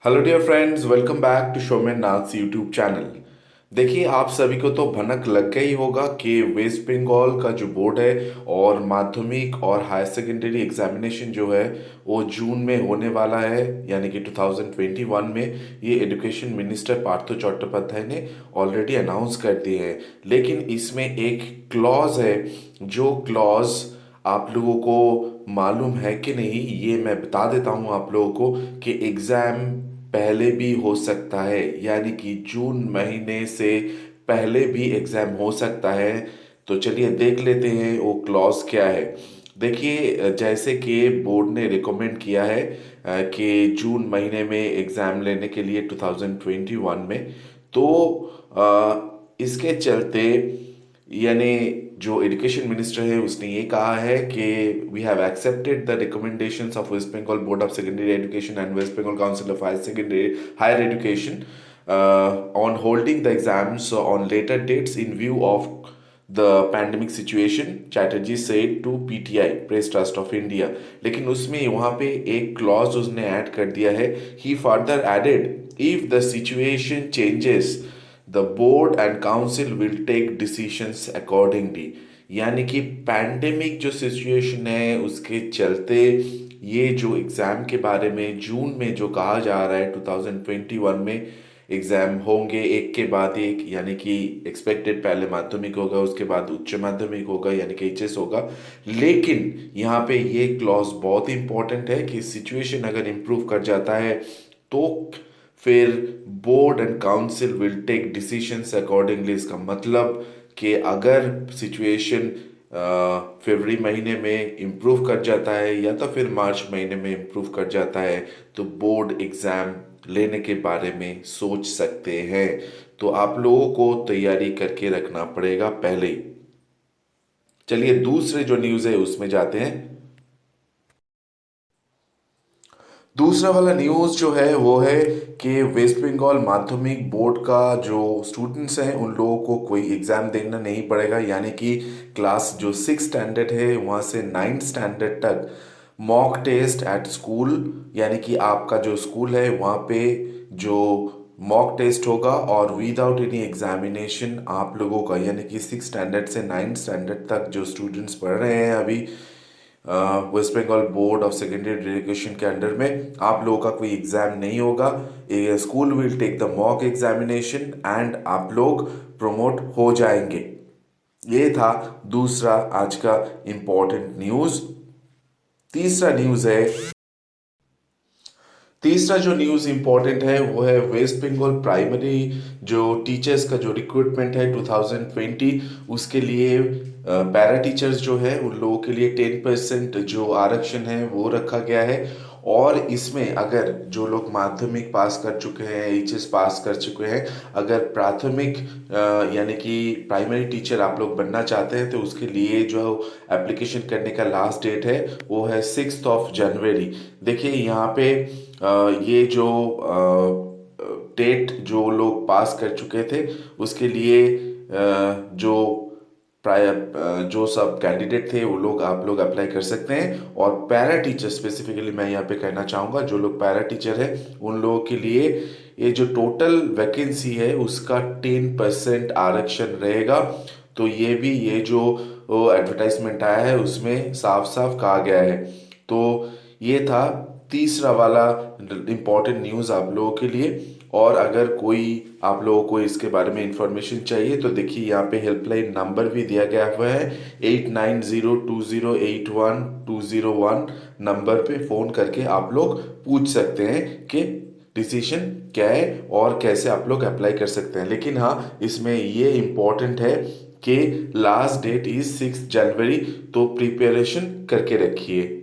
Hello dear friends, welcome back to Shomen Nath's YouTube channel. देखिए, आप सभी को तो भनक लग गई होगा कि वेस्ट बंगाल का जो बोर्ड है और माध्यमिक और हायर सेकेंडरी एग्जामिनेशन जो है वो जून में होने वाला है, यानी कि 2021 में। ये एजुकेशन मिनिस्टर पार्थ चट्टोपाध्याय ने ऑलरेडी अनाउंस कर दिए हैं। लेकिन इसमें एक क्लॉज है, जो क्लॉज आप लोगों को मालूम है कि नहीं ये मैं बता देता हूँ आप लोगों को, कि एग्ज़ाम पहले भी हो सकता है, यानी कि जून महीने से पहले भी एग्ज़ाम हो सकता है। तो चलिए देख लेते हैं वो क्लॉज क्या है। देखिए, जैसे कि बोर्ड ने रिकमेंड किया है कि जून महीने में एग्ज़ाम लेने के लिए 2021 में। तो इसके चलते, यानी जो एजुकेशन मिनिस्टर है उसने ये कहा है कि we have accepted the recommendations of West Bengal board of secondary education and West Bengal council of higher education on holding the exams on later dates in view of the pandemic situation, Chatterjee said to PTI, press trust of India. लेकिन उसमें वहाँ पे एक clause उसने add कर दिया है। He further added, if the situation changes the board and council will take decisions accordingly. यानी कि पैंडेमिक जो सिचुएशन है उसके चलते ये जो एग्ज़ाम के बारे में जून में जो कहा जा रहा है 2021 में एग्ज़ाम होंगे एक के बाद एक, यानी कि एक्सपेक्टेड पहले माध्यमिक होगा, उसके बाद उच्च माध्यमिक होगा यानी कि एचएस होगा। लेकिन यहाँ पे ये क्लॉज बहुत इंपॉर्टेंट है कि सिचुएशन अगर इम्प्रूव कर जाता है तो फिर board and council will take decisions accordingly. इसका मतलब कि अगर सिचुएशन फरवरी महीने में इम्प्रूव कर जाता है या तो फिर मार्च महीने में इम्प्रूव कर जाता है तो बोर्ड एग्ज़ाम लेने के बारे में सोच सकते हैं। तो आप लोगों को तैयारी करके रखना पड़ेगा पहले ही। चलिए दूसरे जो न्यूज़ है उसमें जाते हैं। दूसरा वाला न्यूज़ जो है वो है कि वेस्ट बंगाल माध्यमिक बोर्ड का जो स्टूडेंट्स हैं उन लोगों को कोई एग्ज़ाम देना नहीं पड़ेगा, यानी कि क्लास जो 6 स्टैंडर्ड है वहाँ से 9 स्टैंडर्ड तक मॉक टेस्ट एट स्कूल, यानी कि आपका जो स्कूल है वहाँ पे जो मॉक टेस्ट होगा और विदाउट एनी एग्जामिनेशन आप लोगों का, यानी कि 6 स्टैंडर्ड से 9 स्टैंडर्ड तक जो स्टूडेंट्स पढ़ रहे हैं अभी West Bengal board of secondary education के अंडर में, आप लोगों का कोई एग्जाम नहीं होगा। School will take the mock examination and आप लोग प्रमोट हो जाएंगे। ये था दूसरा आज का इंपॉर्टेंट न्यूज़। तीसरा न्यूज़ है, तीसरा जो न्यूज़ इम्पोर्टेंट है वो है वेस्ट बंगाल प्राइमरी जो टीचर्स का जो रिक्रूटमेंट है 2020, उसके लिए पैरा टीचर्स जो है उन लोगों के लिए 10% जो आरक्षण है वो रखा गया है। और इसमें अगर जो लोग माध्यमिक पास कर चुके हैं, एचएस पास कर चुके हैं, अगर प्राथमिक यानी कि प्राइमरी टीचर आप लोग बनना चाहते हैं तो उसके लिए जो एप्लीकेशन करने का लास्ट डेट है वो है 6 जनवरी। देखिए यहाँ पे ये जो टेट जो लोग पास कर चुके थे उसके लिए जो प्राय जो सब कैंडिडेट थे वो लोग आप लोग अप्लाई कर सकते हैं। और पैरा टीचर स्पेसिफिकली मैं यहाँ पे कहना चाहूँगा, जो लोग पैरा टीचर है उन लोगों के लिए ये जो टोटल वैकेंसी है उसका 10% आरक्षण रहेगा। तो ये जो एडवर्टाइजमेंट आया है उसमें साफ साफ कहा गया है। तो ये था तीसरा वाला इम्पोर्टेंट न्यूज़ आप लोगों के लिए। और अगर कोई आप लोगों को इसके बारे में इंफॉर्मेशन चाहिए तो देखिए यहाँ पे हेल्पलाइन नंबर भी दिया गया हुआ है, 8902081201 नंबर पे फ़ोन करके आप लोग पूछ सकते हैं कि डिसीजन क्या है और कैसे आप लोग अप्लाई कर सकते हैं। लेकिन हाँ, इसमें ये इम्पोर्टेंट है कि लास्ट डेट इज 6 जनवरी, तो प्रिपरेशन करके रखिए।